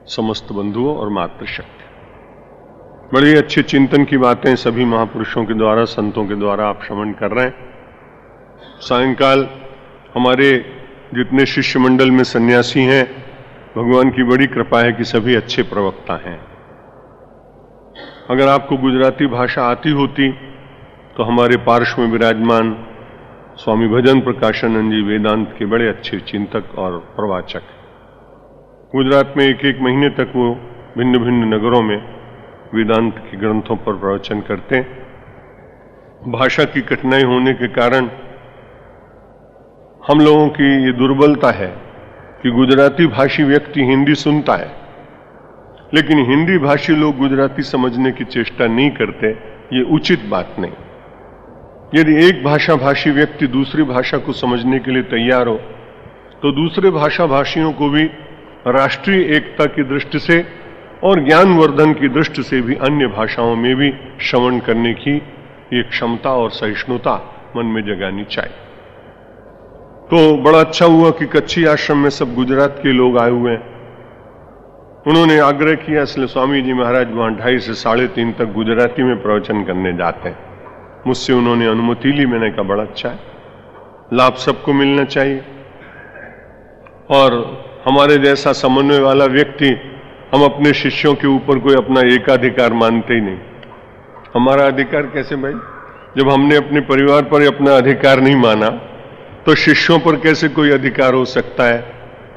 समस्त बंधुओं और मातृशक्ति। बड़े अच्छे चिंतन की बातें सभी महापुरुषों के द्वारा, संतों के द्वारा आप श्रवण कर रहे हैं। सायंकाल हमारे जितने शिष्य मंडल में सन्यासी हैं, भगवान की बड़ी कृपा है कि सभी अच्छे प्रवक्ता हैं। अगर आपको गुजराती भाषा आती होती तो हमारे पार्श्व में विराजमान स्वामी भजन प्रकाशानंद जी वेदांत के बड़े अच्छे चिंतक और प्रवाचक। गुजरात में एक एक महीने तक वो भिन्न भिन्न नगरों में वेदांत के ग्रंथों पर प्रवचन करते हैं। भाषा की कठिनाई होने के कारण हम लोगों की ये दुर्बलता है कि गुजराती भाषी व्यक्ति हिंदी सुनता है, लेकिन हिंदी भाषी लोग गुजराती समझने की चेष्टा नहीं करते। ये उचित बात नहीं। यदि एक भाषा भाषी व्यक्ति दूसरी भाषा को समझने के लिए तैयार हो तो दूसरे भाषा भाषियों को भी राष्ट्रीय एकता की दृष्टि से और ज्ञानवर्धन की दृष्टि से भी अन्य भाषाओं में भी श्रवण करने की एक क्षमता और सहिष्णुता मन में जगानी चाहिए। तो बड़ा अच्छा हुआ कि कच्छी आश्रम में सब गुजरात के लोग आए हुए हैं। उन्होंने आग्रह किया, इसलिए स्वामी जी महाराज वहां 2:30 से 3:30 तक गुजराती में प्रवचन करने जाते हैं। मुझसे उन्होंने अनुमति ली। मैंने कहा बड़ा अच्छा है, लाभ सबको मिलना चाहिए। और हमारे जैसा समन्वय वाला व्यक्ति, हम अपने शिष्यों के ऊपर कोई अपना एकाधिकार मानते ही नहीं। हमारा अधिकार कैसे भाई? जब हमने अपने परिवार पर अपना अधिकार नहीं माना तो शिष्यों पर कैसे कोई अधिकार हो सकता है?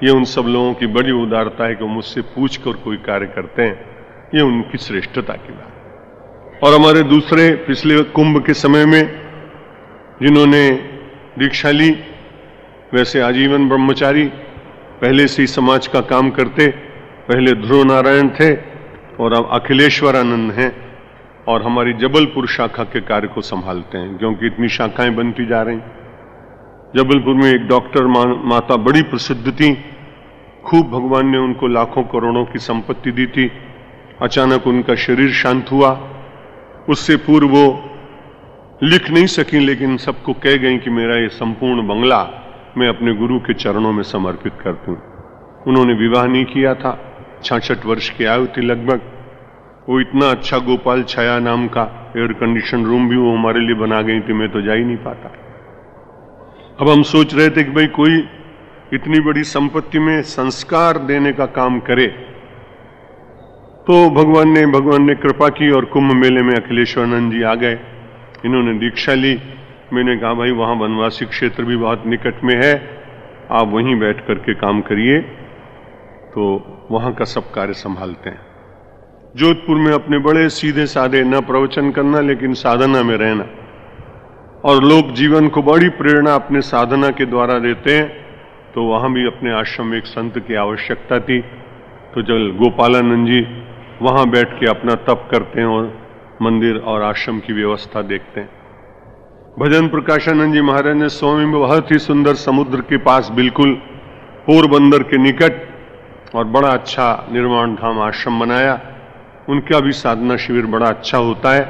ये उन सब लोगों की बड़ी उदारता है कि मुझसे पूछकर कोई कार्य करते हैं। ये उनकी श्रेष्ठता की बात। और हमारे दूसरे पिछले कुंभ के समय में जिन्होंने दीक्षा ली, वैसे आजीवन ब्रह्मचारी, पहले से ही समाज का काम करते, पहले ध्रुव नारायण थे और अब अखिलेश्वर आनंद हैं और हमारी जबलपुर शाखा के कार्य को संभालते हैं, क्योंकि इतनी शाखाएं बनती जा रही। जबलपुर में एक डॉक्टर माता बड़ी प्रसिद्ध थी, खूब भगवान ने उनको लाखों करोड़ों की संपत्ति दी थी। अचानक उनका शरीर शांत हुआ। उससे पूर्व वो लिख नहीं सकी, लेकिन सबको कह गई कि मेरा ये संपूर्ण बंगला मैं अपने गुरु के चरणों में समर्पित करती हूँ। उन्होंने विवाह नहीं किया था, 66 वर्ष की आयु थी लगभग। वो इतना अच्छा गोपाल छाया नाम का एयर कंडीशन रूम भी वो हमारे लिए बना गई थी, मैं तो जा ही नहीं पाता। अब हम सोच रहे थे कि भाई कोई इतनी बड़ी संपत्ति में संस्कार देने का काम करे, तो भगवान ने कृपा की और कुंभ मेले में अखिलेश्वरानंद जी आ गए। इन्होंने दीक्षा ली। मैंने कहा भाई वहां वनवासी क्षेत्र भी बहुत निकट में है, आप वहीं बैठ करके काम करिए। तो वहां का सब कार्य संभालते हैं। जोधपुर में अपने बड़े सीधे साधे, न प्रवचन करना लेकिन साधना में रहना, और लोग जीवन को बड़ी प्रेरणा अपने साधना के द्वारा देते हैं। तो वहां भी अपने आश्रम में एक संत की आवश्यकता थी, तो जब गोपालानंद जी वहां बैठ के अपना तप करते हैं और मंदिर और आश्रम की व्यवस्था देखते हैं। भजन प्रकाशानंद जी महाराज ने स्वामी में बहुत ही सुंदर समुद्र के पास, बिल्कुल पोरबंदर के निकट, और बड़ा अच्छा निर्वाण धाम आश्रम बनाया। उनका भी साधना शिविर बड़ा अच्छा होता है।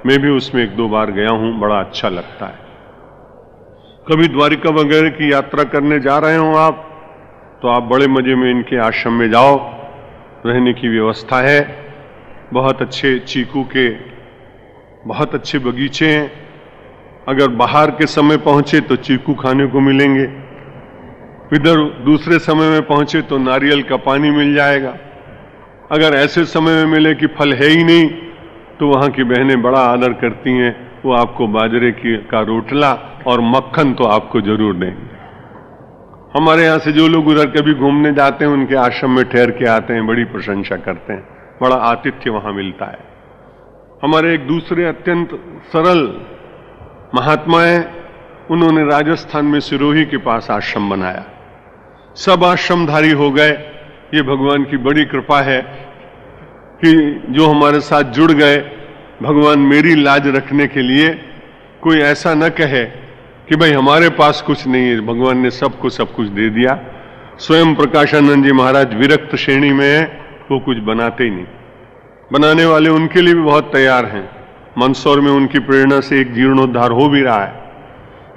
मैं भी उसमें 1-2 बार गया हूं, बड़ा अच्छा लगता है। कभी द्वारिका वगैरह की यात्रा करने जा रहे हो आप, तो आप बड़े मजे में इनके आश्रम में जाओ, रहने की व्यवस्था है। बहुत अच्छे चीकू के बहुत अच्छे बगीचे हैं। अगर बाहर के समय पहुंचे तो चीकू खाने को मिलेंगे, इधर दूसरे समय में पहुंचे तो नारियल का पानी मिल जाएगा। अगर ऐसे समय में मिले कि फल है ही नहीं, तो वहां की बहनें बड़ा आदर करती हैं, वो आपको बाजरे का रोटला और मक्खन तो आपको जरूर देंगे। हमारे यहां से जो लोग उधर कभी घूमने जाते हैं, उनके आश्रम में ठहर के आते हैं, बड़ी प्रशंसा करते हैं, बड़ा आतिथ्य वहां मिलता है। हमारे एक दूसरे अत्यंत सरल महात्मा हैं, उन्होंने राजस्थान में सिरोही के पास आश्रम बनाया। सब आश्रमधारी हो गए। ये भगवान की बड़ी कृपा है कि जो हमारे साथ जुड़ गए, भगवान मेरी लाज रखने के लिए कोई ऐसा न कहे कि भाई हमारे पास कुछ नहीं है। भगवान ने सबको सब कुछ दे दिया। स्वयं प्रकाशानंद जी महाराज विरक्त श्रेणी में है, वो कुछ बनाते ही नहीं। बनाने वाले उनके लिए भी बहुत तैयार हैं। मंदसौर में उनकी प्रेरणा से एक जीर्णोद्धार हो भी रहा है,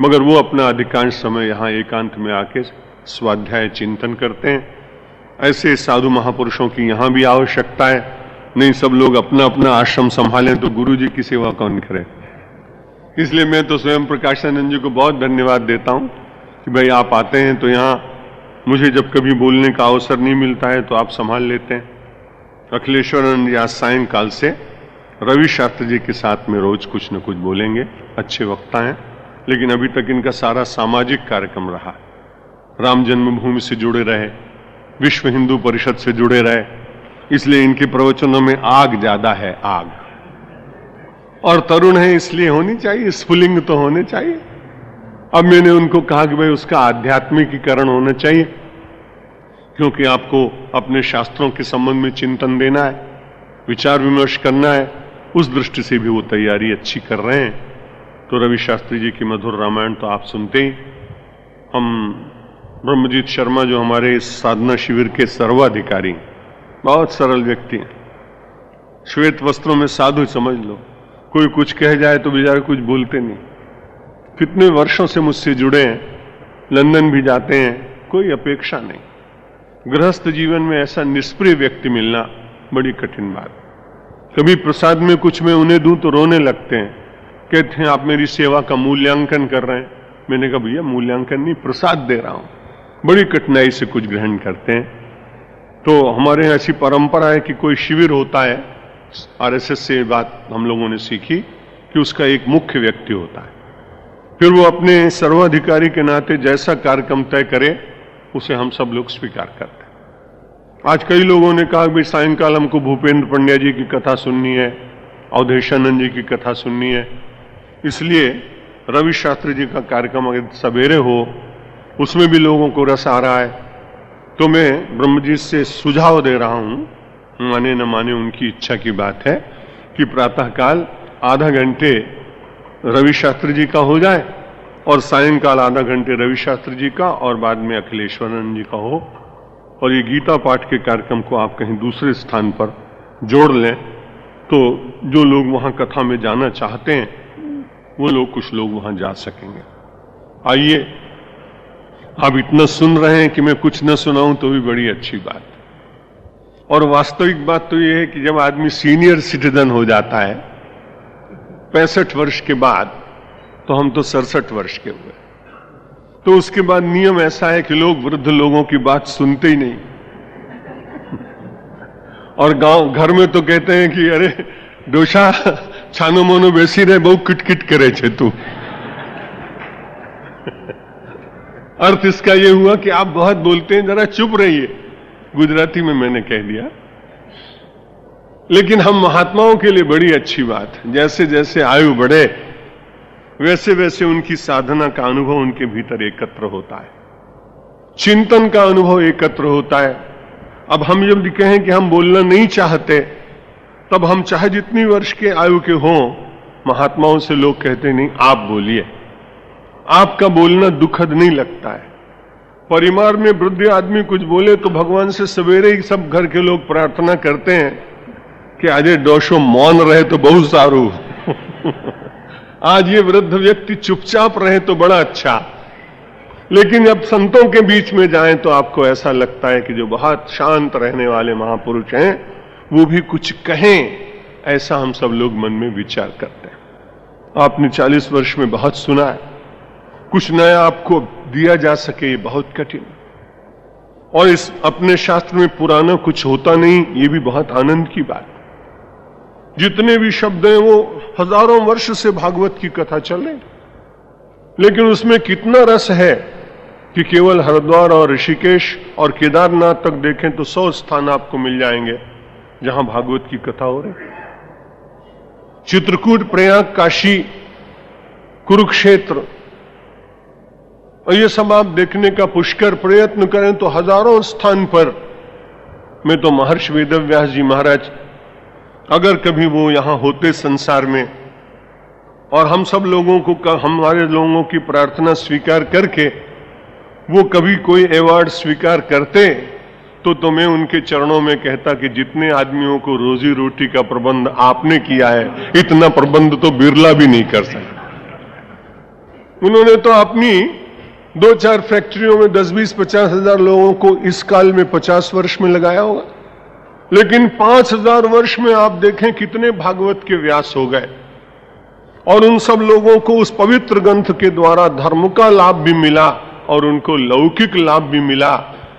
मगर वो अपना अधिकांश समय यहाँ एकांत में आके स्वाध्याय चिंतन करते हैं। ऐसे साधु महापुरुषों की यहां भी आवश्यकता है। नहीं सब लोग अपना अपना आश्रम संभालें तो गुरु जी की सेवा कौन करे। इसलिए मैं तो स्वयं प्रकाशानंद जी को बहुत धन्यवाद देता हूं कि भाई आप आते हैं तो यहां मुझे जब कभी बोलने का अवसर नहीं मिलता है तो आप संभाल लेते हैं। अखिलेश्वरानंद जी आज सायंकाल से रवि शास्त्री जी के साथ में रोज कुछ न कुछ बोलेंगे। अच्छे वक्ता हैं, लेकिन अभी तक इनका सारा सामाजिक कार्यक्रम रहा। राम जन्मभूमि से जुड़े रहे, विश्व हिंदू परिषद से जुड़े रहे, इसलिए इनके प्रवचनों में आग ज्यादा है, आग। और तरुण है इसलिए होनी चाहिए, स्फुलिंग तो होने चाहिए। अब मैंने उनको कहा कि भाई उसका आध्यात्मिकीकरण होना चाहिए, क्योंकि आपको अपने शास्त्रों के संबंध में चिंतन देना है, विचार विमर्श करना है। उस दृष्टि से भी वो तैयारी अच्छी कर रहे हैं। तो रवि शास्त्री जी की मधुर रामायण तो आप सुनते ही। हम ब्रह्मजीत शर्मा जो हमारे इस साधना शिविर के सर्वाधिकारी, बहुत सरल व्यक्ति हैं, श्वेत वस्त्रों में साधु समझ लो। कोई कुछ कह जाए तो बेचारे कुछ बोलते नहीं। कितने वर्षों से मुझसे जुड़े हैं, लंदन भी जाते हैं, कोई अपेक्षा नहीं। गृहस्थ जीवन में ऐसा निष्प्रिय व्यक्ति मिलना बड़ी कठिन बात। कभी प्रसाद में कुछ मैं उन्हें दूं तो रोने लगते हैं, कहते हैं आप मेरी सेवा का मूल्यांकन कर रहे हैं। मैंने कहा भैया मूल्यांकन नहीं, प्रसाद दे रहा हूं। बड़ी कठिनाई से कुछ ग्रहण करते हैं। तो हमारे यहाँ ऐसी परंपरा है कि कोई शिविर होता है, आरएसएस से बात हम लोगों ने सीखी कि उसका एक मुख्य व्यक्ति होता है, फिर वो अपने सर्वाधिकारी के नाते जैसा कार्यक्रम तय करे उसे हम सब लोग स्वीकार करते हैं। आज कई लोगों ने कहा कि सायंकाल हमको भूपेंद्र पंड्या जी की कथा सुननी है, अवधेशानंद जी की कथा सुननी है। इसलिए रवि शास्त्री जी का कार्यक्रम अगर सवेरे हो, उसमें भी लोगों को रस आ रहा है, तो मैं ब्रह्मजीत से सुझाव दे रहा हूं, माने न माने उनकी इच्छा की बात है, कि प्रातःकाल आधा घंटे रवि शास्त्री जी का हो जाए और सायंकाल आधा घंटे रवि शास्त्री जी का और बाद में अखिलेश्वरानंद जी का हो। और ये गीता पाठ के कार्यक्रम को आप कहीं दूसरे स्थान पर जोड़ लें तो जो लोग वहां कथा में जाना चाहते हैं वो लोग, कुछ लोग वहां जा सकेंगे। आइए, आप इतना सुन रहे हैं कि मैं कुछ न सुनाऊं तो भी बड़ी अच्छी बात। और वास्तविक बात तो यह है कि जब आदमी सीनियर सिटीजन हो जाता है 65 वर्ष के बाद, तो हम तो 67 वर्ष के हुए, तो उसके बाद नियम ऐसा है कि लोग वृद्ध लोगों की बात सुनते ही नहीं। और गांव घर में तो कहते हैं कि अरे डोशा छानो मोनो बेसी रहे, बहु किटकिट करे छे तू। अर्थ इसका यह हुआ कि आप बहुत बोलते हैं, जरा चुप रहिए। गुजराती में मैंने कह दिया। लेकिन हम महात्माओं के लिए बड़ी अच्छी बात है, जैसे जैसे आयु बढ़े वैसे वैसे उनकी साधना का अनुभव उनके भीतर एकत्र होता है, चिंतन का अनुभव एकत्र होता है। अब हम जब कहें कि हम बोलना नहीं चाहते, तब हम चाहे जितनी वर्ष के आयु के हों, महात्माओं से लोग कहते नहीं आप बोलिए। आपका बोलना दुखद नहीं लगता है। परिवार में वृद्ध आदमी कुछ बोले तो भगवान से सवेरे ही सब घर के लोग प्रार्थना करते हैं कि आज डोशो मौन रहे तो बहुत सारू। आज ये वृद्ध व्यक्ति चुपचाप रहे तो बड़ा अच्छा। लेकिन जब संतों के बीच में जाएं तो आपको ऐसा लगता है कि जो बहुत शांत रहने वाले महापुरुष हैं वो भी कुछ कहें, ऐसा हम सब लोग मन में विचार करते हैं। आपने 40 वर्ष में बहुत सुना है, कुछ नया आपको दिया जा सके ये बहुत कठिन। और इस अपने शास्त्र में पुराना कुछ होता नहीं, ये भी बहुत आनंद की बात। जितने भी शब्द हैं वो हजारों वर्ष से भागवत की कथा चल रही, लेकिन उसमें कितना रस है कि केवल हरिद्वार और ऋषिकेश और केदारनाथ तक देखें तो 100 स्थान आपको मिल जाएंगे जहां भागवत की कथा हो रही। चित्रकूट, प्रयाग, काशी, कुरुक्षेत्र, और ये सब आप देखने का पुष्कर प्रयत्न करें तो हजारों स्थान पर। मैं तो महर्षि वेदव्यास जी महाराज अगर कभी वो यहां होते संसार में और हम सब लोगों को, हमारे लोगों की प्रार्थना स्वीकार करके वो कभी कोई अवार्ड स्वीकार करते तो मैं उनके चरणों में कहता कि जितने आदमियों को रोजी रोटी का प्रबंध आपने किया है, इतना प्रबंध तो बिरला भी नहीं कर सकता। उन्होंने तो अपनी 2-4 फैक्ट्रियों में 10-20-50 हजार लोगों को इस काल में 50 वर्ष में लगाया होगा, लेकिन 5000 वर्ष में आप देखें कितने भागवत के व्यास हो गए, और उन सब लोगों को उस पवित्र ग्रंथ के द्वारा धर्म का लाभ भी मिला और उनको लौकिक लाभ भी मिला।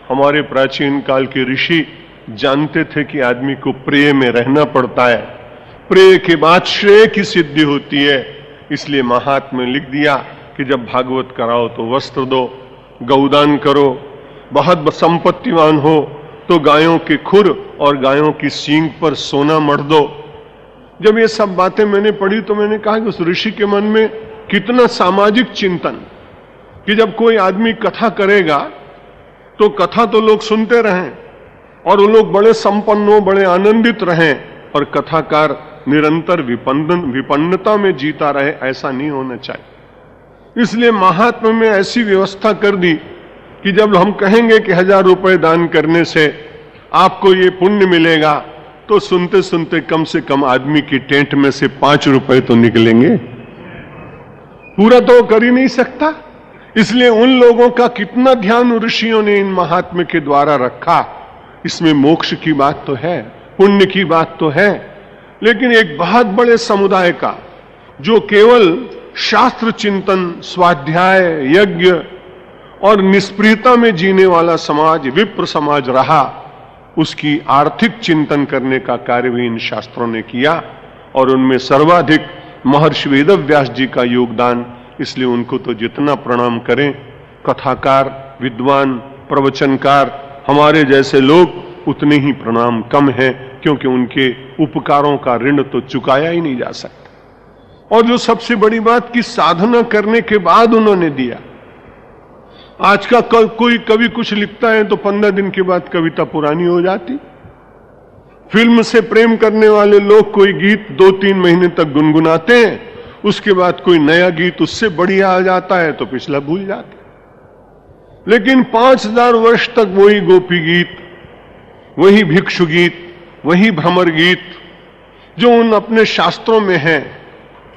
हमारे प्राचीन काल के ऋषि जानते थे कि आदमी को प्रेय में रहना पड़ता है, प्रेय के बाद श्रेय की सिद्धि होती है। इसलिए महात्मा लिख दिया कि जब भागवत कराओ तो वस्त्र दो, गौदान करो, बहुत संपत्तिवान हो तो गायों के खुर और गायों की सींग पर सोना मढ़ दो। जब ये सब बातें मैंने पढ़ी तो मैंने कहा कि उस ऋषि के मन में कितना सामाजिक चिंतन, कि जब कोई आदमी कथा करेगा तो कथा तो लोग सुनते रहें और वो लोग बड़े संपन्न हो, बड़े आनंदित रहें, और कथाकार निरंतर विपन्नता में जीता रहे, ऐसा नहीं होना चाहिए। इसलिए महात्मा में ऐसी व्यवस्था कर दी कि जब हम कहेंगे कि 1000 रुपए दान करने से आपको ये पुण्य मिलेगा, तो सुनते सुनते कम से कम आदमी की टेंट में से 5 रुपए तो निकलेंगे। पूरा तो कर ही नहीं सकता। इसलिए उन लोगों का कितना ध्यान ऋषियों ने इन महात्मा के द्वारा रखा। इसमें मोक्ष की बात तो है, पुण्य की बात तो है, लेकिन एक बहुत बड़े समुदाय का जो केवल शास्त्र चिंतन, स्वाध्याय, यज्ञ और निष्प्रियता में जीने वाला समाज, विप्र समाज रहा, उसकी आर्थिक चिंतन करने का कार्य भी इन शास्त्रों ने किया, और उनमें सर्वाधिक महर्षि वेदव्यास जी का योगदान। इसलिए उनको तो जितना प्रणाम करें, कथाकार, विद्वान, प्रवचनकार, हमारे जैसे लोग उतने ही प्रणाम कम हैं, क्योंकि उनके उपकारों का ऋण तो चुकाया ही नहीं जा सकता। और जो सबसे बड़ी बात की साधना करने के बाद उन्होंने दिया। आज का कोई कवि कुछ लिखता है तो 15 दिन के बाद कविता पुरानी हो जाती। फिल्म से प्रेम करने वाले लोग कोई गीत 2-3 महीने तक गुनगुनाते हैं, उसके बाद कोई नया गीत उससे बढ़िया आ जाता है तो पिछला भूल जाते। लेकिन 5000 वर्ष तक वही गोपी गीत, वही भिक्षु गीत, वही भ्रमर गीत जो उन अपने शास्त्रों में है।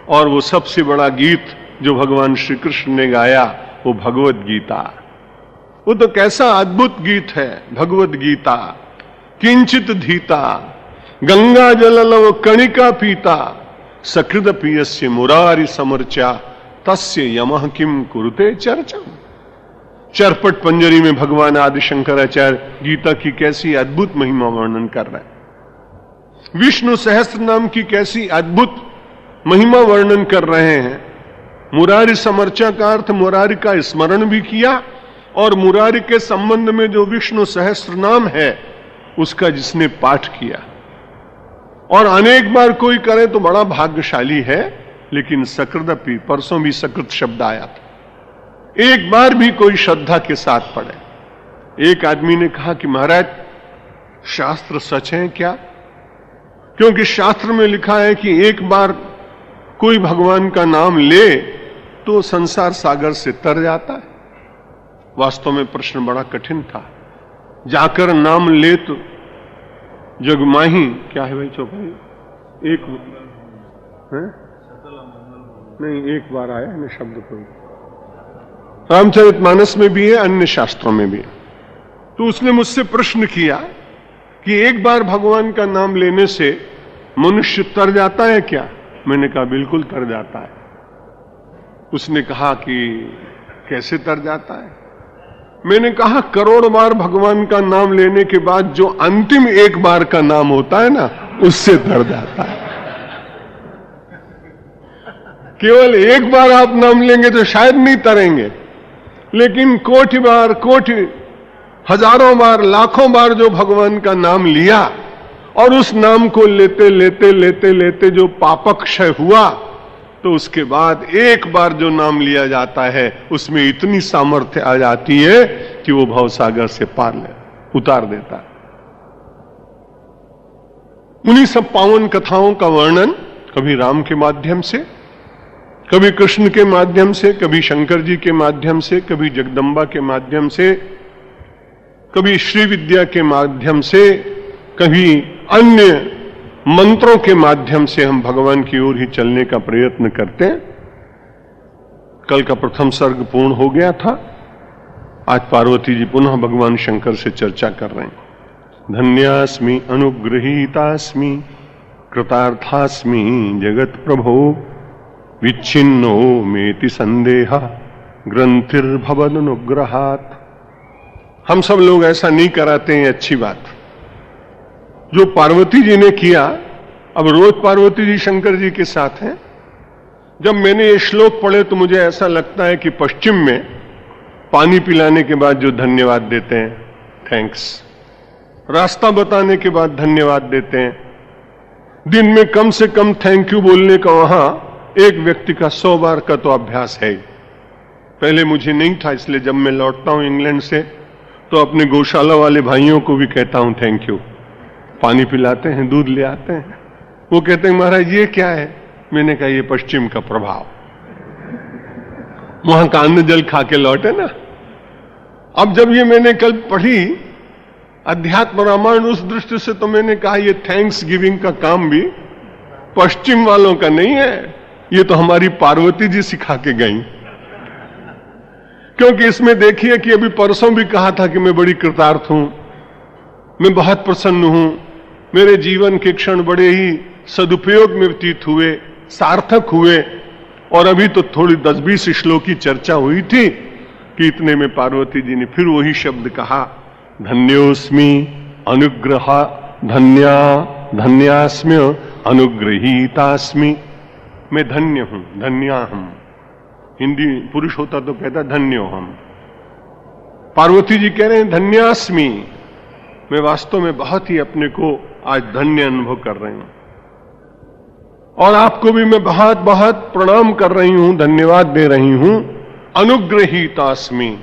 और वो सबसे बड़ा गीत जो भगवान श्री कृष्ण ने गाया वो भगवत गीता। वो तो कैसा अद्भुत गीत है, भगवत गीता। किंचित धीता गंगा जललव कणिका पीता, सकृद पियस्य मुरारी समर्चा, तस्य यमः किम कुरुते चर्चा। चरपट पंजरी में भगवान आदि शंकराचार्य गीता की कैसी अद्भुत महिमा वर्णन कर रहे हैं, विष्णु सहस्त्र नाम की कैसी अद्भुत महिमा वर्णन कर रहे हैं। मुरारी समर्चा का अर्थ मुरारी का स्मरण भी किया, और मुरारी के संबंध में जो विष्णु सहस्त्र नाम है उसका जिसने पाठ किया, और अनेक बार कोई करे तो बड़ा भाग्यशाली है। लेकिन सकृदपि, परसों भी सकृत शब्द आया था, एक बार भी कोई श्रद्धा के साथ पढ़े। एक आदमी ने कहा कि महाराज शास्त्र सच है क्या? क्योंकि शास्त्र में लिखा है कि एक बार कोई भगवान का नाम ले तो संसार सागर से तर जाता है। वास्तव में प्रश्न बड़ा कठिन था। जाकर नाम ले तो जगमाही, क्या है भाई चौपाई? एक है? नहीं, एक बार आया है शब्द कोई, रामचरितमानस में भी है, अन्य शास्त्रों में भी है। तो उसने मुझसे प्रश्न किया कि एक बार भगवान का नाम लेने से मनुष्य तर जाता है क्या? मैंने कहा बिल्कुल तर जाता है। उसने कहा कि कैसे तर जाता है? मैंने कहा करोड़ बार भगवान का नाम लेने के बाद जो अंतिम एक बार का नाम होता है ना, उससे तर जाता है। केवल एक बार आप नाम लेंगे तो शायद नहीं तरेंगे, लेकिन कोटि बार, कोटि, हजारों बार, लाखों बार जो भगवान का नाम लिया, और उस नाम को लेते लेते लेते लेते जो पापक क्षय हुआ, तो उसके बाद एक बार जो नाम लिया जाता है उसमें इतनी सामर्थ्य आ जाती है कि वो भवसागर से पार उतार देता है। उन्हीं सब पावन कथाओं का वर्णन कभी राम के माध्यम से, कभी कृष्ण के माध्यम से, कभी शंकर जी के माध्यम से, कभी जगदम्बा के माध्यम से, कभी श्री विद्या के माध्यम से, कभी अन्य मंत्रों के माध्यम से हम भगवान की ओर ही चलने का प्रयत्न करते हैं। कल का प्रथम सर्ग पूर्ण हो गया था। आज पार्वती जी पुनः भगवान शंकर से चर्चा कर रहे हैं। धन्यास्मि अनुगृहीतास्मि कृतार्थास्मि जगत प्रभो विच्छिन्नो मेति संदेहा ग्रंथिर्भवदनुग्रहात्। हम सब लोग ऐसा नहीं कराते हैं, अच्छी बात। जो पार्वती जी ने किया, अब रोज पार्वती जी शंकर जी के साथ हैं। जब मैंने ये श्लोक पढ़े तो मुझे ऐसा लगता है कि पश्चिम में पानी पिलाने के बाद जो धन्यवाद देते हैं, थैंक्स, रास्ता बताने के बाद धन्यवाद देते हैं, दिन में कम से कम थैंक यू बोलने का वहां एक व्यक्ति का 100 बार का तो अभ्यास है। पहले मुझे नहीं था, इसलिए जब मैं लौटता हूं इंग्लैंड से तो अपने गौशाला वाले भाइयों को भी कहता हूं थैंक यू। पानी पिलाते हैं, दूध ले आते हैं, वो कहते हैं महाराज ये क्या है? मैंने कहा ये पश्चिम का प्रभाव, वहां का अन्न जल खा के लौटे ना। अब जब ये मैंने कल पढ़ी अध्यात्म रामायण, उस दृष्टि से तो मैंने कहा ये थैंक्स गिविंग का काम भी पश्चिम वालों का नहीं है, ये तो हमारी पार्वती जी सिखा के गई। क्योंकि इसमें देखिए कि अभी परसों भी कहा था कि मैं बड़ी कृतार्थ हूं, मैं बहुत प्रसन्न हूं, मेरे जीवन के क्षण बड़े ही सदुपयोग में व्यतीत हुए, सार्थक हुए। और अभी तो थोड़ी 10-20 श्लोक की चर्चा हुई थी कि इतने में पार्वती जी ने फिर वही शब्द कहा, धन्योस्मि अनुग्रह धन्यास्म्य अनुग्रहीतास्मि। मैं धन्य हूं, धन्या हूं। हिंदी पुरुष होता तो कहता धन्यो हम। पार्वती जी कह रहे हैं धन्यास्मि, मैं वास्तव में बहुत ही अपने को आज धन्य अनुभव कर रही हूं और आपको भी मैं बहुत बहुत प्रणाम कर रही हूं, धन्यवाद दे रही हूं। अनुग्रहीतास्मि,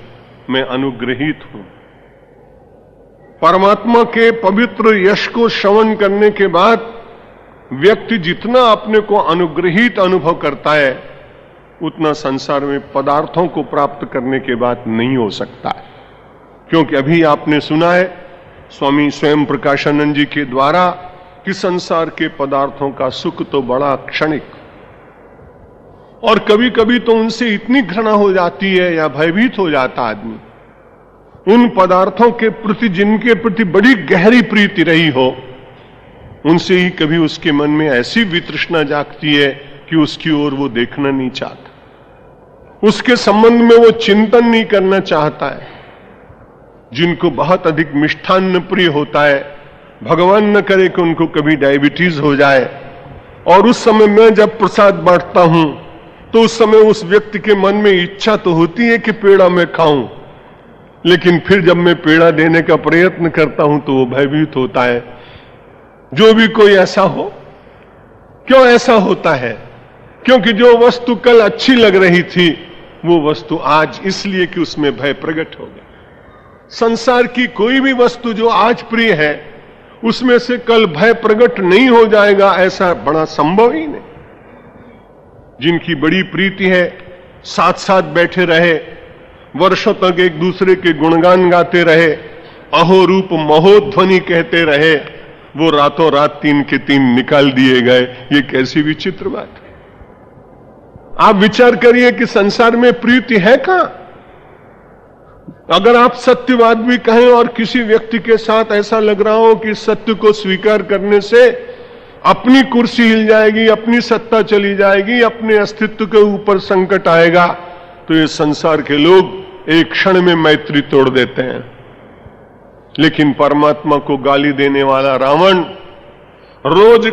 मैं अनुग्रहित हूं। परमात्मा के पवित्र यश को श्रवण करने के बाद व्यक्ति जितना अपने को अनुग्रहित अनुभव करता है उतना संसार में पदार्थों को प्राप्त करने के बाद नहीं हो सकता है। क्योंकि अभी आपने सुना है स्वामी स्वयं प्रकाशानंद जी के द्वारा कि संसार के पदार्थों का सुख तो बड़ा क्षणिक, और कभी कभी तो उनसे इतनी घृणा हो जाती है या भयभीत हो जाता आदमी, उन पदार्थों के प्रति जिनके प्रति बड़ी गहरी प्रीति रही हो, उनसे ही कभी उसके मन में ऐसी वितृष्णा जागती है कि उसकी ओर वो देखना नहीं चाहता, उसके संबंध में वो चिंतन नहीं करना चाहता है। जिनको बहुत अधिक मिष्ठान्न प्रिय होता है, भगवान न करे कि उनको कभी डायबिटीज हो जाए, और उस समय मैं जब प्रसाद बांटता हूं तो उस समय उस व्यक्ति के मन में इच्छा तो होती है कि पेड़ा मैं खाऊं, लेकिन फिर जब मैं पेड़ा देने का प्रयत्न करता हूं तो वो भयभीत होता है। जो भी कोई ऐसा हो, क्यों ऐसा होता है? क्योंकि जो वस्तु कल अच्छी लग रही थी वो वस्तु आज इसलिए कि उसमें भय प्रकट हो गया। संसार की कोई भी वस्तु जो आज प्रिय है उसमें से कल भय प्रकट नहीं हो जाएगा, ऐसा बड़ा संभव ही नहीं। जिनकी बड़ी प्रीति है साथ साथ बैठे रहे, वर्षों तक एक दूसरे के गुणगान गाते रहे, अहो रूप महोध्वनि कहते रहे, वो रातों रात 3 के 3 निकाल दिए गए। ये कैसी विचित्र बात है। आप विचार करिए कि संसार में प्रीति है कहां? अगर आप सत्यवाद भी कहें और किसी व्यक्ति के साथ ऐसा लग रहा हो कि सत्य को स्वीकार करने से अपनी कुर्सी हिल जाएगी, अपनी सत्ता चली जाएगी, अपने अस्तित्व के ऊपर संकट आएगा, तो ये संसार के लोग एक क्षण में मैत्री तोड़ देते हैं। लेकिन परमात्मा को गाली देने वाला रावण, रोज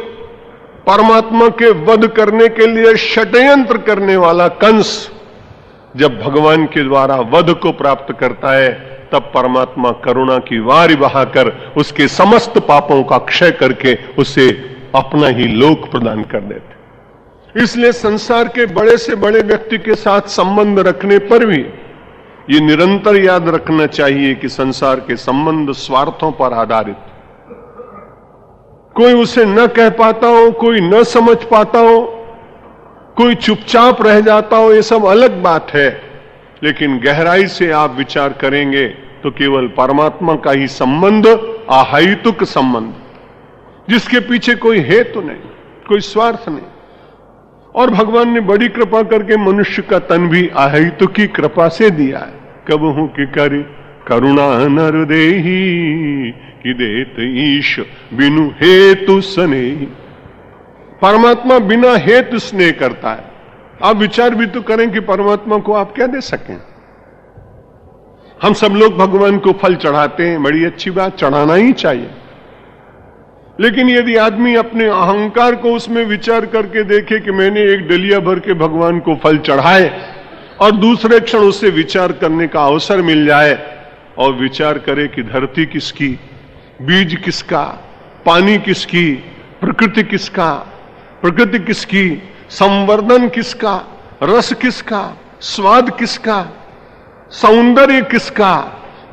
परमात्मा के वध करने के लिए षड्यंत्र करने वाला कंस, जब भगवान के द्वारा वध को प्राप्त करता है तब परमात्मा करुणा की वारी बहाकर उसके समस्त पापों का क्षय करके उसे अपना ही लोक प्रदान कर देते। इसलिए संसार के बड़े से बड़े व्यक्ति के साथ संबंध रखने पर भी ये निरंतर याद रखना चाहिए कि संसार के संबंध स्वार्थों पर आधारित। कोई उसे न कह पाता हो, कोई न समझ पाता हो, कोई चुपचाप रह जाता हो, ये सब अलग बात है। लेकिन गहराई से आप विचार करेंगे तो केवल परमात्मा का ही संबंध, अहैतुक संबंध, जिसके पीछे कोई हेतु नहीं, कोई स्वार्थ नहीं। और भगवान ने बड़ी कृपा करके मनुष्य का तन भी अहैतुकी कृपा से दिया है। कबहू की करी करुणा नर देही कि देत ईश बिनु हेतु स्नेही। परमात्मा बिना हेतु स्नेह करता है। आप विचार भी तो करें कि परमात्मा को आप क्या दे सकें। हम सब लोग भगवान को फल चढ़ाते हैं, बड़ी अच्छी बात, चढ़ाना ही चाहिए। लेकिन यदि आदमी अपने अहंकार को उसमें विचार करके देखे कि मैंने एक डलिया भर के भगवान को फल चढ़ाए और दूसरे क्षण उससे विचार करने का अवसर मिल जाए और विचार करे कि धरती किसकी, बीज किसका, पानी किसकी, प्रकृति किसका, प्रकृति किसकी, संवर्धन किसका, रस किसका, स्वाद किसका, सौंदर्य किसका,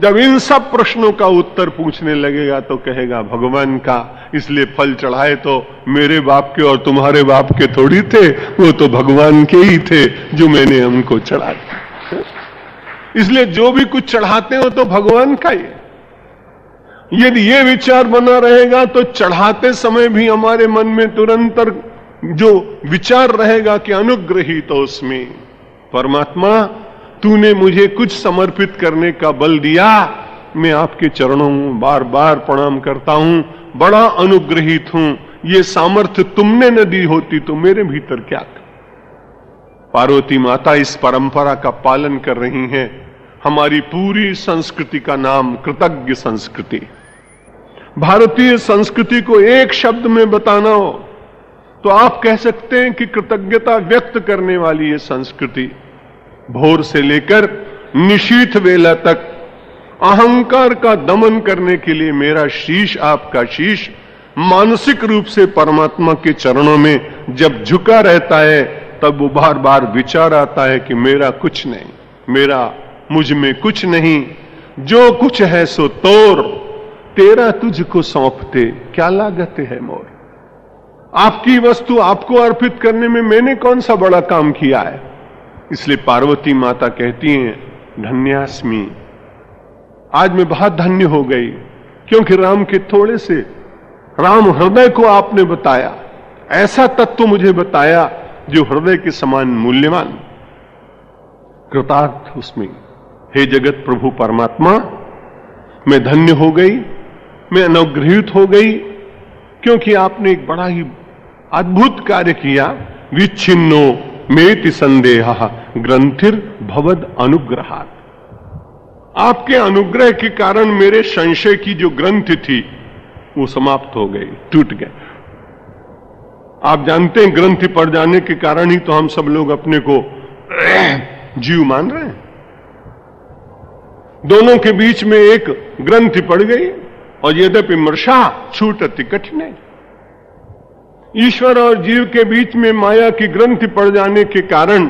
जब इन सब प्रश्नों का उत्तर पूछने लगेगा तो कहेगा भगवान का। इसलिए फल चढ़ाए तो मेरे बाप के और तुम्हारे बाप के थोड़ी थे, वो तो भगवान के ही थे जो मैंने हमको चढ़ाए। इसलिए जो भी कुछ चढ़ाते हो तो भगवान का ही। यदि ये विचार बना रहेगा तो चढ़ाते समय भी हमारे मन में तुरंत जो विचार रहेगा कि अनुग्रहित तो उसमें परमात्मा तूने मुझे कुछ समर्पित करने का बल दिया, मैं आपके चरणों में बार बार प्रणाम करता हूं, बड़ा अनुग्रहित हूं। ये सामर्थ्य तुमने न दी होती तो मेरे भीतर क्या था। पार्वती माता इस परंपरा का पालन कर रही हैं। हमारी पूरी संस्कृति का नाम कृतज्ञ संस्कृति। भारतीय संस्कृति को एक शब्द में बताना हो तो आप कह सकते हैं कि कृतज्ञता व्यक्त करने वाली ये संस्कृति। भोर से लेकर निशीथ वेला तक अहंकार का दमन करने के लिए मेरा शीश, आपका शीश मानसिक रूप से परमात्मा के चरणों में जब झुका रहता है तब वो बार बार विचार आता है कि मेरा कुछ नहीं, मेरा मुझ में कुछ नहीं, जो कुछ है सो तोर, तेरा तुझको सौंपते क्या लागत है मोर। आपकी वस्तु आपको अर्पित करने में मैंने कौन सा बड़ा काम किया है। इसलिए पार्वती माता कहती हैं धन्यास्मि, आज मैं बहुत धन्य हो गई, क्योंकि राम के थोड़े से राम हृदय को आपने बताया, ऐसा तत्व मुझे बताया जो हृदय के समान मूल्यवान। कृतार्थ उसमें। हे जगत प्रभु परमात्मा, मैं धन्य हो गई, मैं अनुग्रहित हो गई, क्योंकि आपने एक बड़ा ही अद्भुत कार्य किया। विच्छिन्नो मेति संदेह ग्रंथिर भवद अनुग्रहात्। आपके अनुग्रह के कारण मेरे संशय की जो ग्रंथि थी वो समाप्त हो गई, टूट गई। आप जानते हैं ग्रंथि पड़ जाने के कारण ही तो हम सब लोग अपने को जीव मान रहे हैं। दोनों के बीच में एक ग्रंथि पड़ गई और यद्यपि मर्षा छूटति कठिन। ईश्वर और जीव के बीच में माया की ग्रंथि पड़ जाने के कारण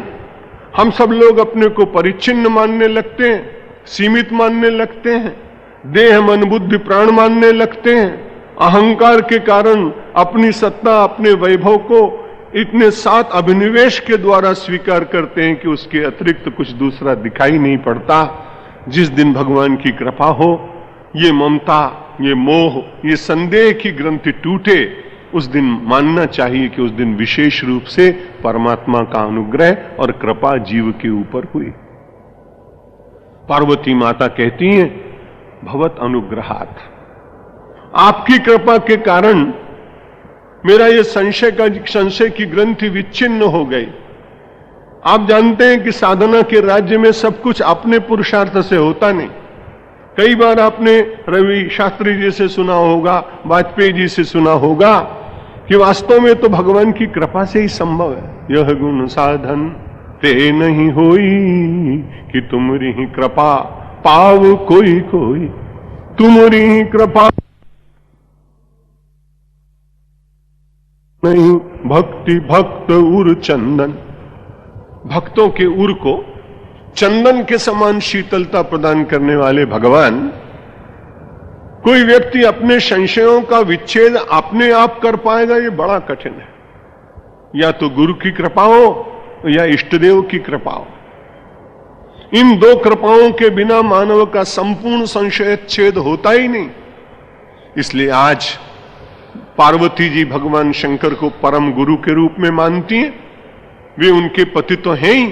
हम सब लोग अपने को परिच्छिन्न मानने लगते हैं, सीमित मानने लगते हैं, देह मन बुद्धि प्राण मानने लगते हैं। अहंकार के कारण अपनी सत्ता, अपने वैभव को इतने सात अभिनिवेश के द्वारा स्वीकार करते हैं कि उसके अतिरिक्त कुछ दूसरा दिखाई नहीं पड़ता। जिस दिन भगवान की कृपा हो, ये ममता, ये मोह, ये संदेह की ग्रंथि टूटे, उस दिन मानना चाहिए कि उस दिन विशेष रूप से परमात्मा का अनुग्रह और कृपा जीव के ऊपर हुई। पार्वती माता कहती हैं भवत अनुग्रहात्, आपकी कृपा के कारण मेरा ये संशय की ग्रंथि विच्छिन्न हो गई। आप जानते हैं कि साधना के राज्य में सब कुछ अपने पुरुषार्थ से होता नहीं। कई बार आपने रवि शास्त्री जी से सुना होगा, वाजपेयी जी से सुना होगा कि वास्तव में तो भगवान की कृपा से ही संभव है। यह गुण साधन ते नहीं होई कि तुमरी ही कृपा पाव कोई कोई, तुमरी ही कृपा नहीं भक्ति भक्त उर चंदन। भक्तों के उर को चंदन के समान शीतलता प्रदान करने वाले भगवान। कोई व्यक्ति अपने संशयों का विच्छेद अपने आप कर पाएगा, ये बड़ा कठिन है। या तो गुरु की कृपा हो या इष्टदेव की कृपा हो। इन दो कृपाओं के बिना मानव का संपूर्ण संशय छेद होता ही नहीं। इसलिए आज पार्वती जी भगवान शंकर को परम गुरु के रूप में मानती हैं। वे उनके पति तो हैं ही,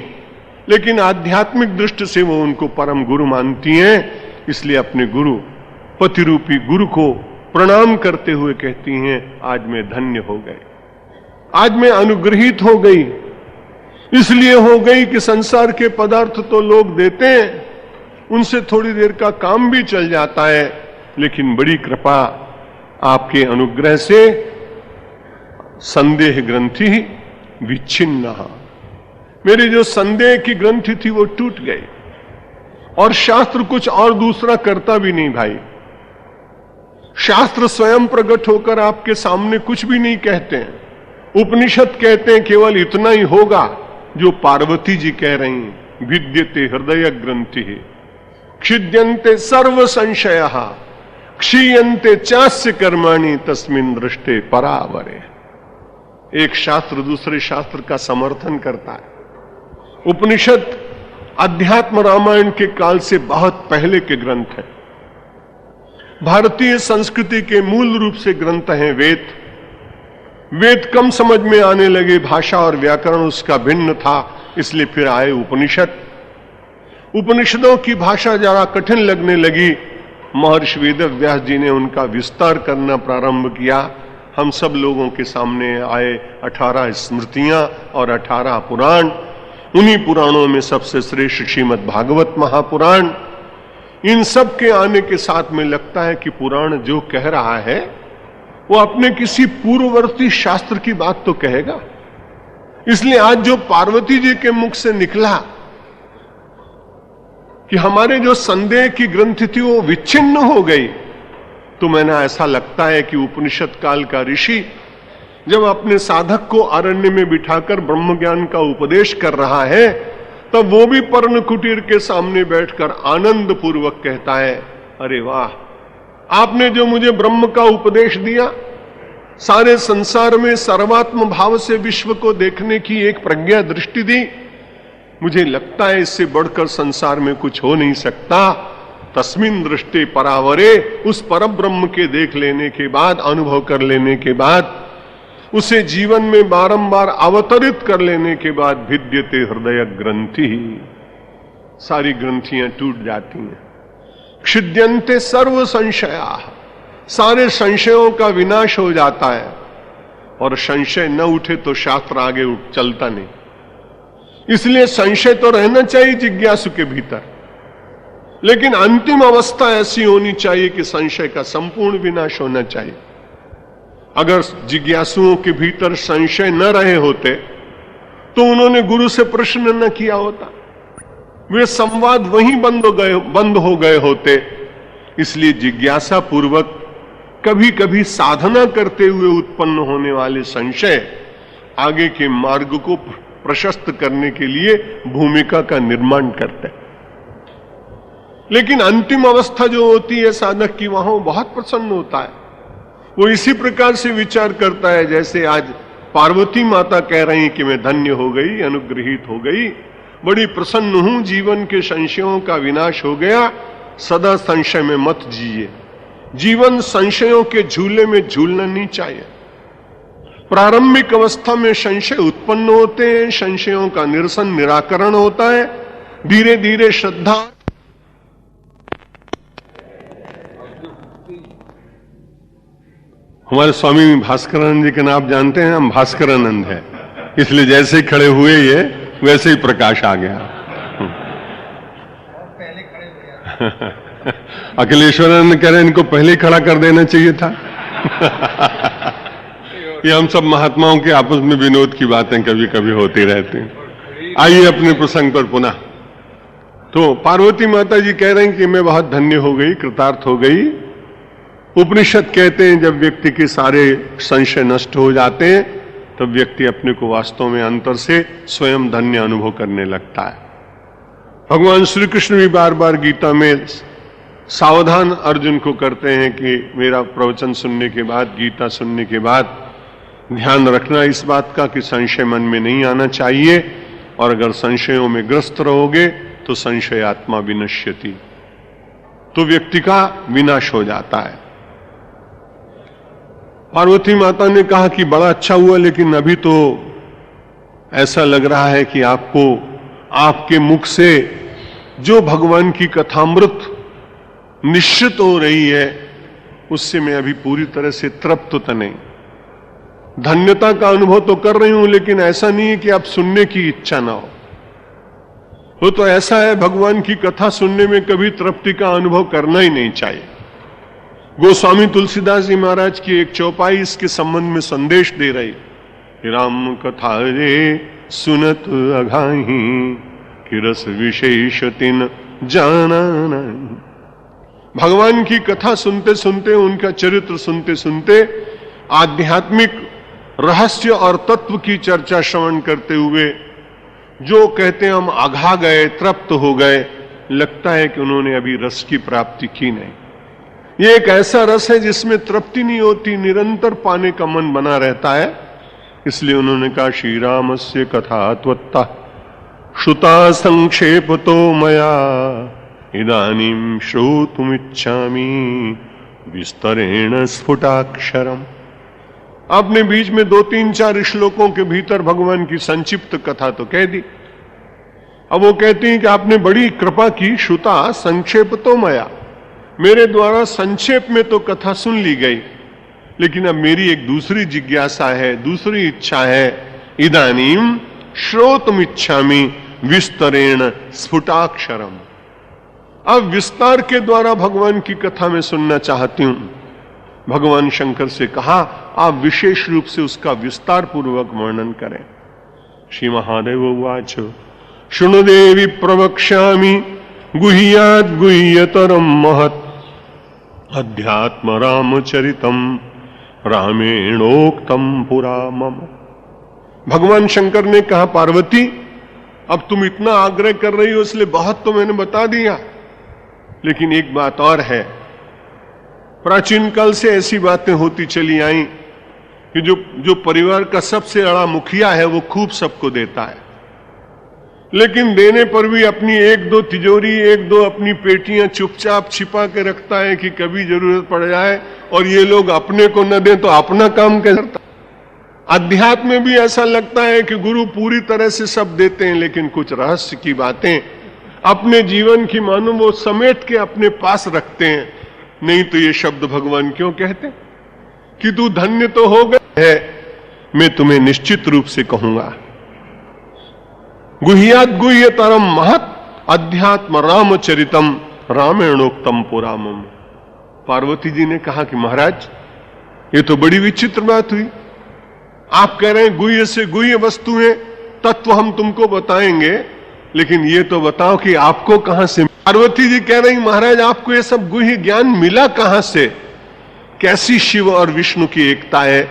लेकिन आध्यात्मिक दृष्टि से वो उनको परम गुरु मानती हैं। इसलिए अपने गुरु, पति रूपी गुरु को प्रणाम करते हुए कहती हैं, आज मैं धन्य हो गई, आज मैं अनुग्रहित हो गई। इसलिए हो गई कि संसार के पदार्थ तो लोग देते हैं, उनसे थोड़ी देर का काम भी चल जाता है, लेकिन बड़ी कृपा आपके अनुग्रह से संदेह ग्रंथि विच्छिन्न, मेरी जो संदेह की ग्रंथि थी वो टूट गई। और शास्त्र कुछ और दूसरा करता भी नहीं भाई, शास्त्र स्वयं प्रकट होकर आपके सामने कुछ भी नहीं कहते हैं। उपनिषद कहते हैं केवल इतना ही होगा जो पार्वती जी कह रही हैं, विद्यते हृदय ग्रंथि क्षिद्यन्ते सर्व संशयः क्षीयन्ते चास्य कर्माणि तस्मिन् दृष्टे परावरे। एक शास्त्र दूसरे शास्त्र का समर्थन करता है। उपनिषद अध्यात्म रामायण के काल से बहुत पहले के ग्रंथ हैं। भारतीय संस्कृति के मूल रूप से ग्रंथ हैं वेद। वेद कम समझ में आने लगे, भाषा और व्याकरण उसका भिन्न था, इसलिए फिर आए उपनिषद। उपनिषदों की भाषा जरा कठिन लगने लगी, महर्षि वेदव्यास जी ने उनका विस्तार करना प्रारंभ किया। हम सब लोगों के सामने आए 18 स्मृतियां और 18 पुराण। उन्हीं पुराणों में सबसे श्रेष्ठ श्रीमद् भागवत महापुराण। इन सब के आने के साथ में लगता है कि पुराण जो कह रहा है वो अपने किसी पूर्ववर्ती शास्त्र की बात तो कहेगा। इसलिए आज जो पार्वती जी के मुख से निकला कि हमारे जो संदेह की ग्रंथि थी वो विच्छिन्न हो गई, तो मैंने ऐसा लगता है कि उपनिषद काल का ऋषि जब अपने साधक को अरण्य में बिठाकर ब्रह्म ज्ञान का उपदेश कर रहा है, तब वो भी पर्ण कुटीर के सामने बैठकर आनंद पूर्वक कहता है, अरे वाह, आपने जो मुझे ब्रह्म का उपदेश दिया, सारे संसार में सर्वात्म भाव से विश्व को देखने की एक प्रज्ञा दृष्टि दी, मुझे लगता है इससे बढ़कर संसार में कुछ हो नहीं सकता। तस्मिन् दृष्टे परावरे, उस परम ब्रह्म के देख लेने के बाद, अनुभव कर लेने के बाद, उसे जीवन में बारंबार अवतरित कर लेने के बाद भिद्यते हृदय ग्रंथि, सारी ग्रंथियां टूट जाती हैं। क्षिद्यन्ते सर्व संशया, सारे संशयों का विनाश हो जाता है। और संशय न उठे तो शास्त्र आगे चलता नहीं। इसलिए संशय तो रहना चाहिए जिज्ञासु के भीतर, लेकिन अंतिम अवस्था ऐसी होनी चाहिए कि संशय का संपूर्ण विनाश होना चाहिए। अगर जिज्ञासुओं के भीतर संशय न रहे होते तो उन्होंने गुरु से प्रश्न न किया होता, वे संवाद वहीं बंद हो गए होते। इसलिए जिज्ञासा पूर्वक कभी कभी साधना करते हुए उत्पन्न होने वाले संशय आगे के मार्ग को प्रशस्त करने के लिए भूमिका का निर्माण करते हैं। लेकिन अंतिम अवस्था जो होती है साधक की, वहां वो बहुत प्रसन्न होता है। वो इसी प्रकार से विचार करता है जैसे आज पार्वती माता कह रही कि मैं धन्य हो गई, अनुग्रहित हो गई, बड़ी प्रसन्न हूं, जीवन के संशयों का विनाश हो गया। सदा संशय में मत जिए, जीवन संशयों के झूले में झूलना नहीं चाहिए। प्रारंभिक अवस्था में संशय उत्पन्न होते हैं, संशयों का निरसन निराकरण होता है, धीरे धीरे श्रद्धा। हमारे स्वामी भास्करानंद जी के नाम जानते हैं, हम भास्करानंद है, इसलिए जैसे ही खड़े हुए ये वैसे ही प्रकाश आ गया। पहले खड़े हो गया। अखिलेश्वरानंद कह रहे हैं इनको पहले ही खड़ा कर देना चाहिए था। ये हम सब महात्माओं के आपस में विनोद की बातें कभी कभी होती रहती हैं। आइए अपने प्रसंग पर पुनः। तो पार्वती माता जी कह रहे हैं कि मैं बहुत धन्य हो गई, कृतार्थ हो गई। उपनिषद कहते हैं जब व्यक्ति के सारे संशय नष्ट हो जाते हैं तब व्यक्ति अपने को वास्तव में अंतर से स्वयं धन्य अनुभव करने लगता है। भगवान श्री कृष्ण भी बार बार गीता में सावधान अर्जुन को करते हैं कि मेरा प्रवचन सुनने के बाद, गीता सुनने के बाद ध्यान रखना इस बात का कि संशय मन में नहीं आना चाहिए, और अगर संशयों में ग्रस्त रहोगे तो संशय आत्मा विनश्यति, तो व्यक्ति का विनाश हो जाता है। पार्वती माता ने कहा कि बड़ा अच्छा हुआ, लेकिन अभी तो ऐसा लग रहा है कि आपको आपके मुख से जो भगवान की कथामृत निश्चित हो रही है, उससे मैं अभी पूरी तरह से तृप्त तो नहीं। धन्यता का अनुभव तो कर रही हूं, लेकिन ऐसा नहीं है कि आप सुनने की इच्छा ना हो तो ऐसा है, भगवान की कथा सुनने में कभी तृप्ति का अनुभव करना ही नहीं चाहिए। गोस्वामी तुलसीदास जी महाराज की एक चौपाई इसके संबंध में संदेश दे रही, राम कथा रे सुनत अघाही कि रस विशेष तिन जाना नहीं। भगवान की कथा सुनते सुनते, उनका चरित्र सुनते सुनते, आध्यात्मिक रहस्य और तत्व की चर्चा श्रवण करते हुए जो कहते हैं हम अघा गए, तृप्त हो गए, लगता है कि उन्होंने अभी रस की प्राप्ति की नहीं। ये एक ऐसा रस है जिसमें तृप्ति नहीं होती, निरंतर पाने का मन बना रहता है। इसलिए उन्होंने कहा श्री रामस्य कथा त्वत्ता श्रुता संक्षेप तो मया इदानीं श्रोतुमिच्छामि विस्तरेण स्फुटाक्षरम। आपने बीच में 2-3-4 श्लोकों के भीतर भगवान की संक्षिप्त कथा तो कह दी। अब वो कहती हैं कि आपने बड़ी कृपा की, श्रुता संक्षेप तो मया, मेरे द्वारा संक्षेप में तो कथा सुन ली गई, लेकिन अब मेरी एक दूसरी जिज्ञासा है, दूसरी इच्छा है। इदानीं श्रोतुमिच्छामि विस्तरेण स्फुटाक्षरम। अब विस्तार के द्वारा भगवान की कथा में सुनना चाहती हूं। भगवान शंकर से कहा आप विशेष रूप से उसका विस्तार पूर्वक वर्णन करें। श्री महादेव उवाच शृणु देवी प्रवक्ष्यामि गुह्यात् गुह्यतरम महत् अध्यात्म रामचरितम रामेणोक्तम पुरा मम। भगवान शंकर ने कहा पार्वती, अब तुम इतना आग्रह कर रही हो, इसलिए बहुत तो मैंने बता दिया, लेकिन एक बात और है। प्राचीन काल से ऐसी बातें होती चली आई कि जो परिवार का सबसे बड़ा मुखिया है वो खूब सबको देता है, लेकिन देने पर भी अपनी 1-2 तिजोरी, 1-2 अपनी पेटियां चुपचाप छिपा के रखता है कि कभी जरूरत पड़ जाए, और ये लोग अपने को न दें तो अपना काम कैसे करता। अध्यात्म में भी ऐसा लगता है कि गुरु पूरी तरह से सब देते हैं, लेकिन कुछ रहस्य की बातें अपने जीवन की मानो वो समेट के अपने पास रखते हैं। नहीं तो ये शब्द भगवान क्यों कहते कि तू धन्य तो हो गया है। मैं तुम्हें निश्चित रूप से कहूंगा, गुह्यात् गुह्यतरम महत् अध्यात्म रामचरितम रामेणोक्तम पुरामम। पार्वती जी ने कहा कि महाराज ये तो बड़ी विचित्र बात हुई। आप कह रहे हैं गुह्य से गुह्य वस्तुएं तत्व हम तुमको बताएंगे, लेकिन ये तो बताओ कि आपको कहां से। पार्वती जी कह रही महाराज आपको ये सब गुह्य ज्ञान मिला कहां से। कैसी शिव और विष्णु की एकता है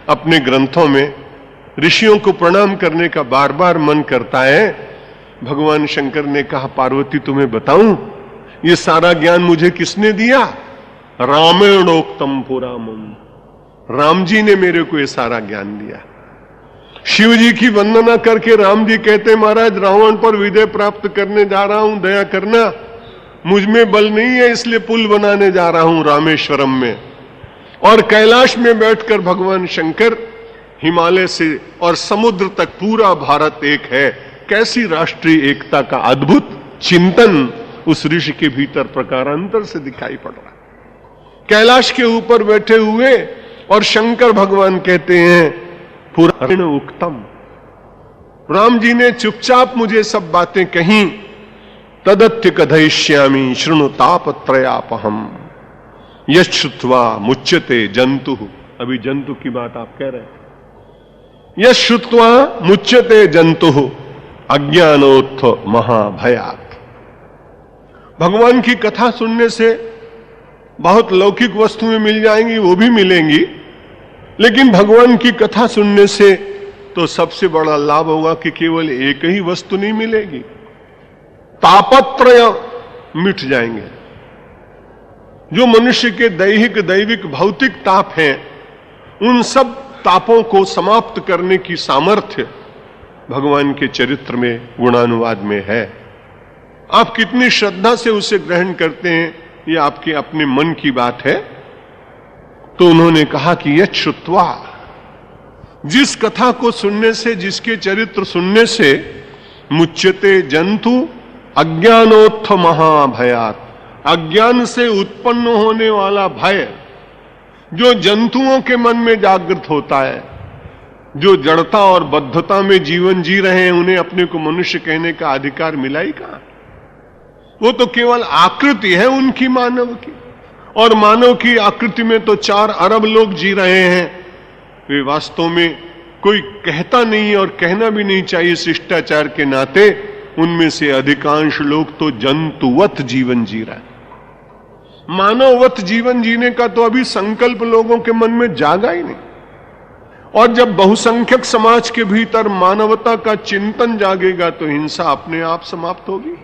अपने ग्रंथों में। ऋषियों को प्रणाम करने का बार बार मन करता है। भगवान शंकर ने कहा पार्वती तुम्हें बताऊं ये सारा ज्ञान मुझे किसने दिया। रामेणोक्तम पुरामम, राम जी ने मेरे को ये सारा ज्ञान दिया। शिव जी की वंदना करके राम जी कहते महाराज रावण पर विजय प्राप्त करने जा रहा हूं, दया करना, मुझ में बल नहीं है इसलिए पुल बनाने जा रहा हूं रामेश्वरम में। और कैलाश में बैठकर भगवान शंकर हिमालय से और समुद्र तक पूरा भारत एक है। कैसी राष्ट्रीय एकता का अद्भुत चिंतन उस ऋषि के भीतर प्रकारांतर से दिखाई पड़ रहा। कैलाश के ऊपर बैठे हुए और शंकर भगवान कहते हैं पुराण उक्तम, राम जी ने चुपचाप मुझे सब बातें कही। तदत्य कथयिष्यामि शृणु तापत्रयापहम यश्रुत्वा मुच्यते जंतु। अभी जंतु की बात आप कह रहे हैं। यश्रुत्वा मुच्यते जंतु अज्ञानोत्थ महाभयात्। भगवान की कथा सुनने से बहुत लौकिक वस्तुएं मिल जाएंगी, वो भी मिलेंगी, लेकिन भगवान की कथा सुनने से तो सबसे बड़ा लाभ होगा कि केवल एक ही वस्तु नहीं मिलेगी, तापत्रय मिट जाएंगे। जो मनुष्य के दैहिक दैविक भौतिक ताप हैं, उन सब तापों को समाप्त करने की सामर्थ्य भगवान के चरित्र में गुणानुवाद में है। आप कितनी श्रद्धा से उसे ग्रहण करते हैं ये आपके अपने मन की बात है। तो उन्होंने कहा कि यत् श्रुत्वा, जिस कथा को सुनने से, जिसके चरित्र सुनने से मुच्यते जंतु अज्ञानोत्थ महाभयात। अज्ञान से उत्पन्न होने वाला भय जो जंतुओं के मन में जागृत होता है, जो जड़ता और बद्धता में जीवन जी रहे हैं, उन्हें अपने को मनुष्य कहने का अधिकार मिला ही कहां? वो तो केवल आकृति है उनकी मानव की, और मानव की आकृति में तो 4 अरब लोग जी रहे हैं। वे वास्तव में कोई कहता नहीं और कहना भी नहीं चाहिए शिष्टाचार के नाते, उनमें से अधिकांश लोग तो जंतुवत जीवन जी रहे हैं। मानववत जीवन जीने का तो अभी संकल्प लोगों के मन में जागा ही नहीं। और जब बहुसंख्यक समाज के भीतर मानवता का चिंतन जागेगा तो हिंसा अपने आप समाप्त होगी,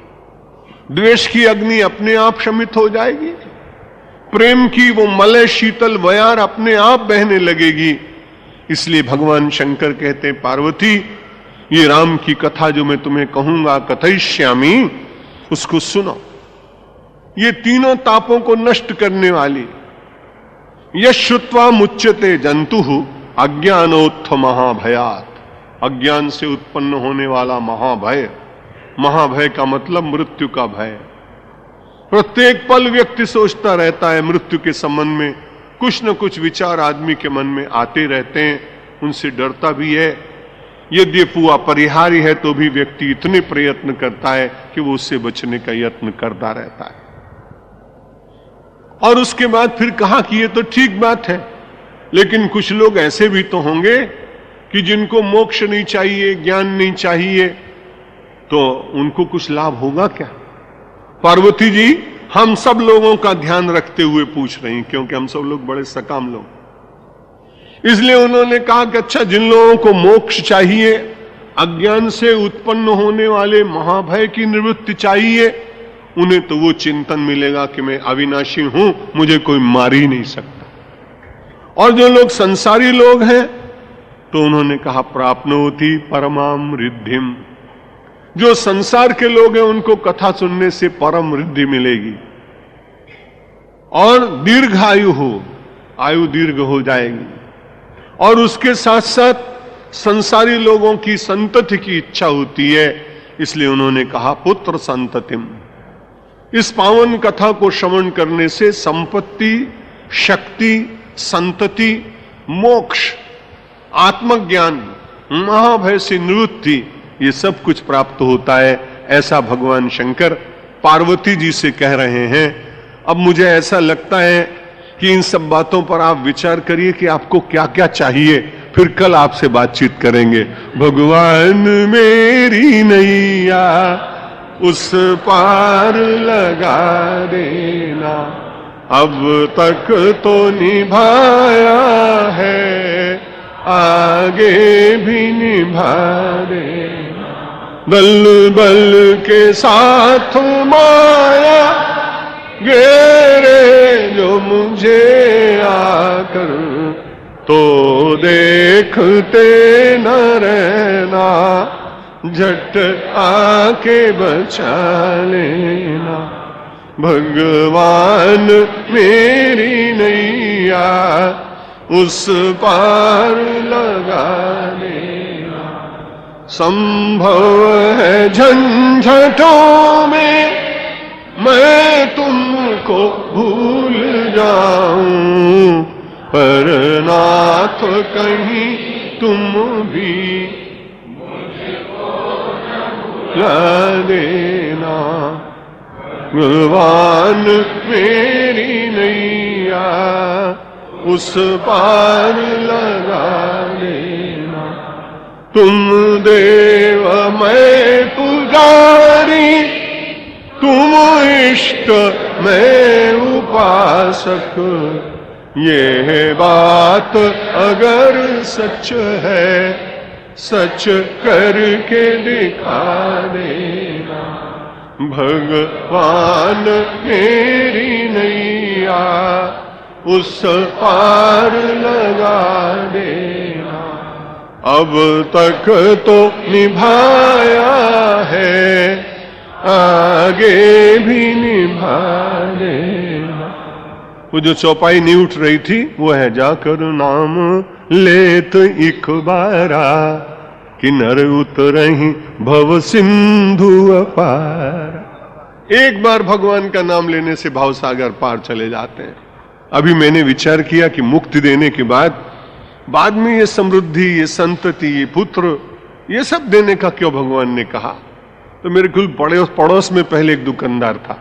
द्वेष की अग्नि अपने आप शमित हो जाएगी, प्रेम की वो मलय शीतल बयार अपने आप बहने लगेगी। इसलिए भगवान शंकर कहते हैं, पार्वती ये राम की कथा जो मैं तुम्हें कहूंगा कथयिष्यामि, उसको सुनो। ये तीनों तापों को नष्ट करने वाली। यश्रुत्वा मुच्यते जंतुः अज्ञानोत्थ महाभयात। अज्ञान से उत्पन्न होने वाला महाभय। महाभय का मतलब मृत्यु का भय। प्रत्येक पल व्यक्ति सोचता रहता है मृत्यु के संबंध में, कुछ न कुछ विचार आदमी के मन में आते रहते हैं, उनसे डरता भी है। यद्यपि वो अपरिहार्य है तो भी व्यक्ति इतने प्रयत्न करता है कि वो उससे बचने का यत्न करता रहता है। और उसके बाद फिर कहा कि ये तो ठीक बात है, लेकिन कुछ लोग ऐसे भी तो होंगे कि जिनको मोक्ष नहीं चाहिए, ज्ञान नहीं चाहिए, तो उनको कुछ लाभ होगा क्या? पार्वती जी हम सब लोगों का ध्यान रखते हुए पूछ रही हैं, क्योंकि हम सब लोग बड़े सकाम लोग। इसलिए उन्होंने कहा कि अच्छा, जिन लोगों को मोक्ष चाहिए, अज्ञान से उत्पन्न होने वाले महाभय की निवृत्ति चाहिए, उन्हें तो वो चिंतन मिलेगा कि मैं अविनाशी हूं, मुझे कोई मार ही नहीं सकता। और जो लोग संसारी लोग हैं तो उन्होंने कहा प्राप्नोति परमाम रिद्धिम। जो संसार के लोग हैं उनको कथा सुनने से परम रिद्धि मिलेगी और दीर्घायु हो, आयु दीर्घ हो जाएगी। और उसके साथ साथ संसारी लोगों की संतति की इच्छा होती है, इसलिए उन्होंने कहा पुत्र संततिम। इस पावन कथा को श्रवण करने से संपत्ति, शक्ति, संतति, मोक्ष, आत्मज्ञान, महाभय से निवृत्ति, ये सब कुछ प्राप्त होता है। ऐसा भगवान शंकर पार्वती जी से कह रहे हैं। अब मुझे ऐसा लगता है कि इन सब बातों पर आप विचार करिए कि आपको क्या क्या चाहिए, फिर कल आपसे बातचीत करेंगे। भगवान मेरी नैया उस पार लगा देना, अब तक तो निभाया है, आगे भी निभा देना। बल बल के साथ माया घेरे जो मुझे आकर, तो देखते न रहना, झट आके बचा लेना। भगवान मेरी नैया उस पार लगा लेना। संभव है झंझटों में मैं तुमको भूल जाऊं, पर नाथ कहीं तुम भी ला देना। भगवान मेरी नैया उस पार लगा देना। तुम देव मैं पुजारी, तुम इष्ट मैं उपासक, ये बात अगर सच है, सच करके दिखा देना। भगवान मेरी नैया उस पार लगा देना। अब तक तो निभाया है, आगे भी निभा देना। वो जो चौपाई नहीं उठ रही थी वो है, जाकर नाम लेत एक बारा, किनर उतरहि भव सिंधु अपार। एक बार भगवान का नाम लेने से भाव सागर पार चले जाते हैं। अभी मैंने विचार किया कि मुक्ति देने के बाद में ये समृद्धि, ये संतति, ये पुत्र, ये सब देने का क्यों भगवान ने कहा। तो मेरे कुल पड़ोस में पहले एक दुकानदार था,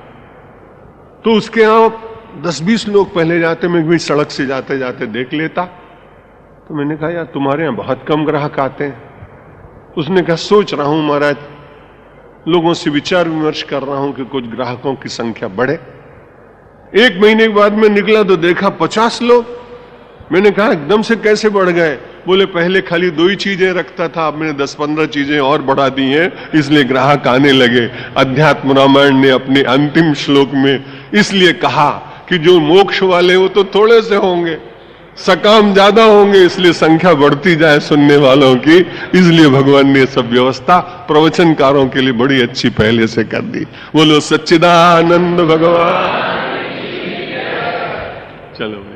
तो उसके यहां 10-20 लोग पहले जाते, मैं भी सड़क से जाते जाते देख लेता। तो मैंने कहा यार तुम्हारे यहां बहुत कम ग्राहक आते हैं। उसने कहा सोच रहा हूं महाराज, लोगों से विचार विमर्श कर रहा हूं कि कुछ ग्राहकों की संख्या बढ़े। 1 महीने के बाद में निकला तो देखा 50 लोग। मैंने कहा एकदम से कैसे बढ़ गए। बोले पहले खाली 2 ही चीजें रखता था, अब मैंने 10-15 चीजें और बढ़ा दी हैं, इसलिए ग्राहक आने लगे। अध्यात्म रामायण ने अपने अंतिम श्लोक में इसलिए कहा कि जो मोक्ष वाले वो तो थोड़े से होंगे, सकाम ज्यादा होंगे, इसलिए संख्या बढ़ती जाए सुनने वालों की। इसलिए भगवान ने सब व्यवस्था प्रवचनकारों के लिए बड़ी अच्छी पहले से कर दी। बोलो सच्चिदानंद भगवान। चलो।